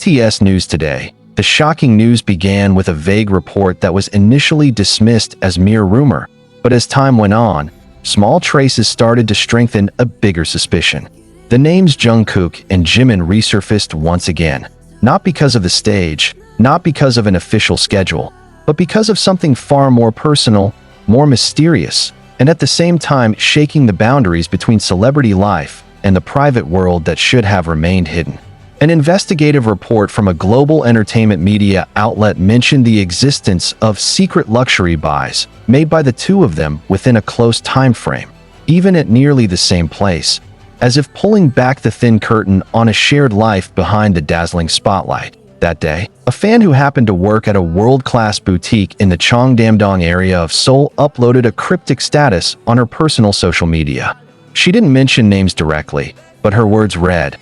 BTS News Today, the shocking news began with a vague report that was initially dismissed as mere rumor, but as time went on, small traces started to strengthen a bigger suspicion. The names Jikook and Jimin resurfaced once again, not because of the stage, not because of an official schedule, but because of something far more personal, more mysterious, and at the same time shaking the boundaries between celebrity life and the private world that should have remained hidden. An investigative report from a global entertainment media outlet mentioned the existence of secret luxury buys made by the two of them within a close time frame, even at nearly the same place, as if pulling back the thin curtain on a shared life behind the dazzling spotlight. That day, a fan who happened to work at a world-class boutique in the Cheongdam-dong area of Seoul uploaded a cryptic status on her personal social media. She didn't mention names directly, but her words read,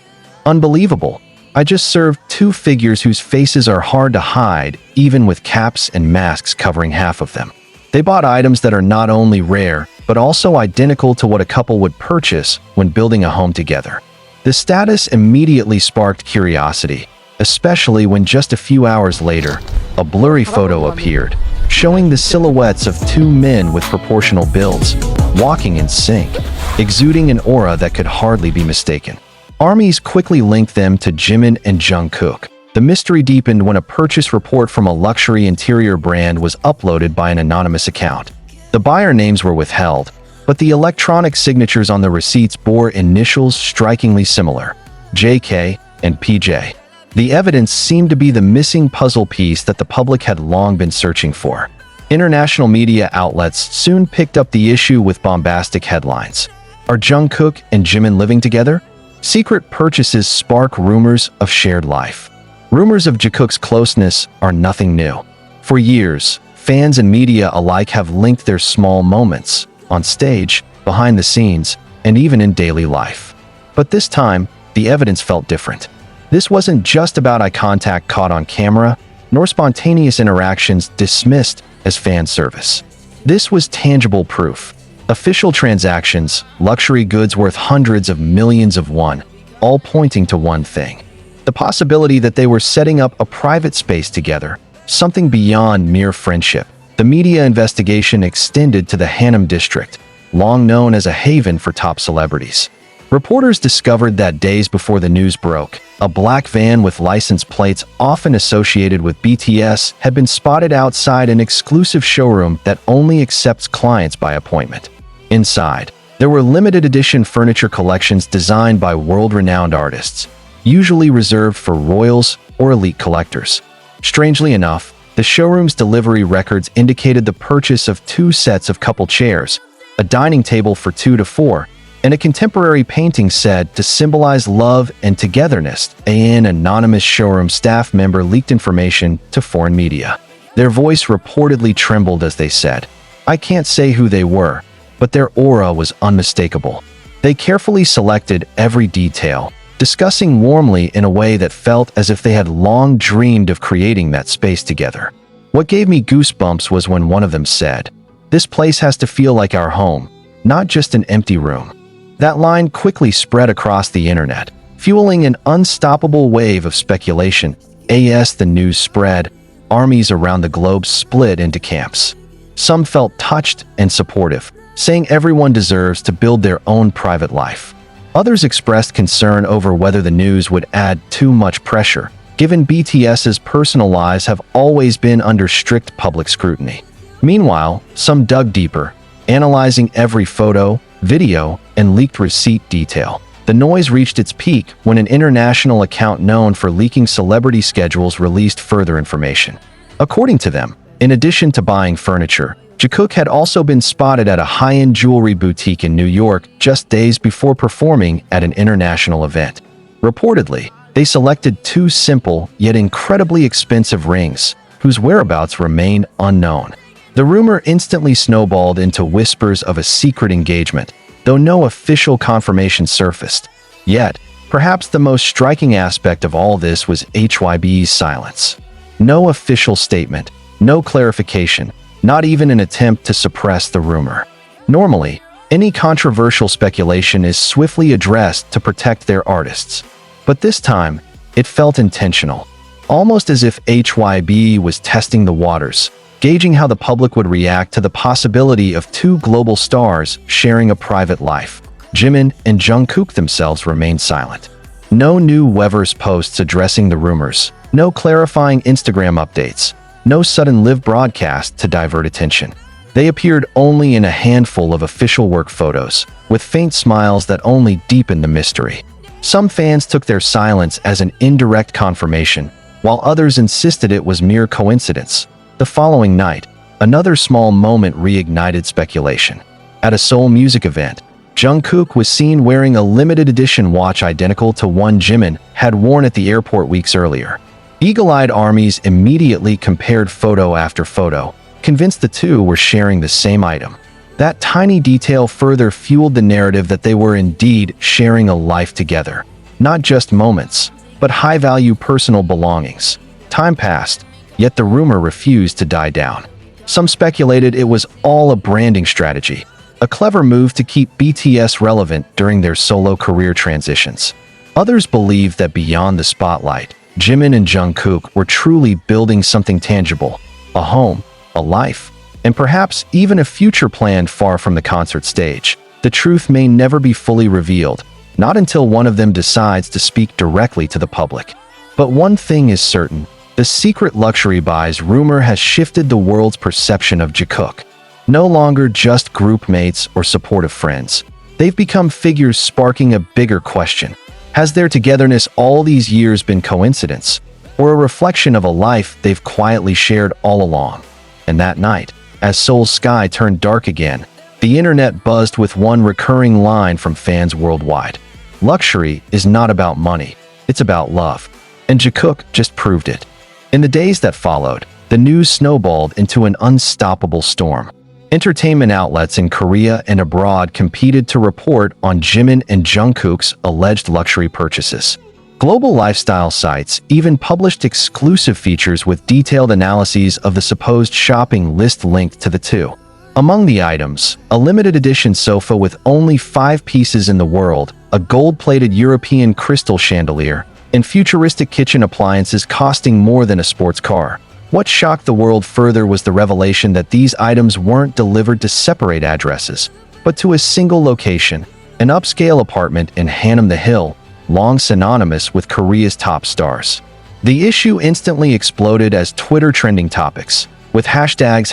"Unbelievable. I just served two figures whose faces are hard to hide, even with caps and masks covering half of them. They bought items that are not only rare, but also identical to what a couple would purchase when building a home together." The status immediately sparked curiosity, especially when just a few hours later, a blurry photo appeared, showing the silhouettes of two men with proportional builds, walking in sync, exuding an aura that could hardly be mistaken. Armies quickly linked them to Jimin and Jikook. The mystery deepened when a purchase report from a luxury interior brand was uploaded by an anonymous account. The buyer names were withheld, but the electronic signatures on the receipts bore initials strikingly similar, JK and PJ. The evidence seemed to be the missing puzzle piece that the public had long been searching for. International media outlets soon picked up the issue with bombastic headlines. Are Jikook and Jimin living together? Secret purchases spark rumors of shared life. Rumors of Jikook's closeness are nothing new. For years, fans and media alike have linked their small moments, on stage, behind the scenes, and even in daily life. But this time, the evidence felt different. This wasn't just about eye contact caught on camera, nor spontaneous interactions dismissed as fan service. This was tangible proof. Official transactions, luxury goods worth hundreds of millions of won, all pointing to one thing: the possibility that they were setting up a private space together, something beyond mere friendship. The media investigation extended to the Hanam district, long known as a haven for top celebrities. Reporters discovered that days before the news broke, a black van with license plates often associated with BTS had been spotted outside an exclusive showroom that only accepts clients by appointment. Inside, there were limited edition furniture collections designed by world-renowned artists, usually reserved for royals or elite collectors. Strangely enough, the showroom's delivery records indicated the purchase of 2 sets of couple chairs, a dining table for 2 to 4, and a contemporary painting said to symbolize love and togetherness. An anonymous showroom staff member leaked information to foreign media. Their voice reportedly trembled as they said, "I can't say who they were, but their aura was unmistakable. They carefully selected every detail, discussing warmly in a way that felt as if they had long dreamed of creating that space together." What gave me goosebumps was when one of them said, "This place has to feel like our home, not just an empty room." That line quickly spread across the internet, fueling an unstoppable wave of speculation. As the news spread, armies around the globe split into camps. Some felt touched and supportive, saying everyone deserves to build their own private life. Others expressed concern over whether the news would add too much pressure, given BTS's personal lives have always been under strict public scrutiny. Meanwhile, some dug deeper, analyzing every photo, video, and leaked receipt detail. The noise reached its peak when an international account known for leaking celebrity schedules released further information. According to them, in addition to buying furniture, Jikook had also been spotted at a high-end jewelry boutique in New York just days before performing at an international event. Reportedly, they selected 2 simple yet incredibly expensive rings, whose whereabouts remain unknown. The rumor instantly snowballed into whispers of a secret engagement, though no official confirmation surfaced. Yet, perhaps the most striking aspect of all this was HYB's silence. No official statement, no clarification, not even an attempt to suppress the rumor. Normally, any controversial speculation is swiftly addressed to protect their artists. But this time, It felt intentional, almost as if HYB was testing the waters, gauging how the public would react to the possibility of two global stars sharing a private life. Jimin and Jungkook themselves remained silent. No new Weverse posts addressing the rumors, no clarifying Instagram updates, no sudden live broadcast to divert attention. They appeared only in a handful of official work photos, with faint smiles that only deepened the mystery. Some fans took their silence as an indirect confirmation, while others insisted it was mere coincidence. The following night, another small moment reignited speculation. At a Seoul music event, Jungkook was seen wearing a limited edition watch identical to one Jimin had worn at the airport weeks earlier. Eagle-eyed armies immediately compared photo after photo, convinced the two were sharing the same item. That tiny detail further fueled the narrative that they were indeed sharing a life together. Not just moments, but high-value personal belongings. Time passed, yet the rumor refused to die down. Some speculated it was all a branding strategy, a clever move to keep BTS relevant during their solo career transitions. Others believed that beyond the spotlight, Jimin and Jungkook were truly building something tangible, a home, a life, and perhaps even a future planned far from the concert stage. The truth may never be fully revealed, not until one of them decides to speak directly to the public. But one thing is certain. The secret luxury buys rumor has shifted the world's perception of Jikook. No longer just group mates or supportive friends. They've become figures sparking a bigger question. Has their togetherness all these years been coincidence, or a reflection of a life they've quietly shared all along? And that night, as Seoul's sky turned dark again, the internet buzzed with one recurring line from fans worldwide. Luxury is not about money, it's about love. And Jikook just proved it. In the days that followed, the news snowballed into an unstoppable storm. Entertainment outlets in Korea and abroad competed to report on Jimin and Jungkook's alleged luxury purchases. Global lifestyle sites even published exclusive features with detailed analyses of the supposed shopping list linked to the two. Among the items, a limited edition sofa with only 5 pieces in the world, a gold-plated European crystal chandelier, and futuristic kitchen appliances costing more than a sports car. What shocked the world further was the revelation that these items weren't delivered to separate addresses, but to a single location, an upscale apartment in Hanam the Hill, long synonymous with Korea's top stars. The issue instantly exploded as Twitter trending topics, with hashtags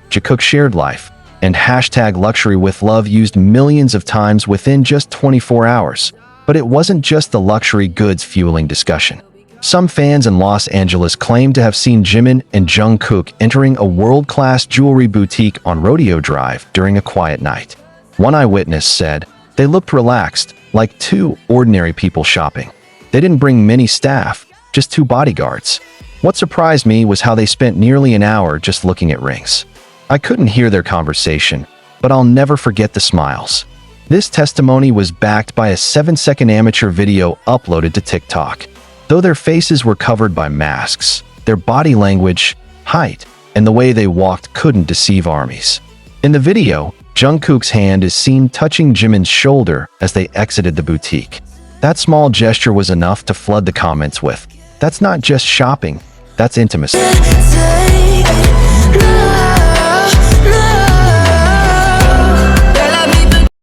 #Jikook shared life and #luxury with love used millions of times within just 24 hours. But it wasn't just the luxury goods fueling discussion. Some fans in Los Angeles claimed to have seen Jimin and Jungkook entering a world-class jewelry boutique on Rodeo Drive during a quiet night. One eyewitness said, "They looked relaxed, like two ordinary people shopping. They didn't bring many staff, just 2 bodyguards." What surprised me was how they spent nearly an hour just looking at rings. I couldn't hear their conversation, but I'll never forget the smiles. This testimony was backed by a 7-second amateur video uploaded to TikTok. Though their faces were covered by masks, their body language, height, and the way they walked couldn't deceive armies. In the video, Jungkook's hand is seen touching Jimin's shoulder as they exited the boutique. That small gesture was enough to flood the comments with, "That's not just shopping, that's intimacy."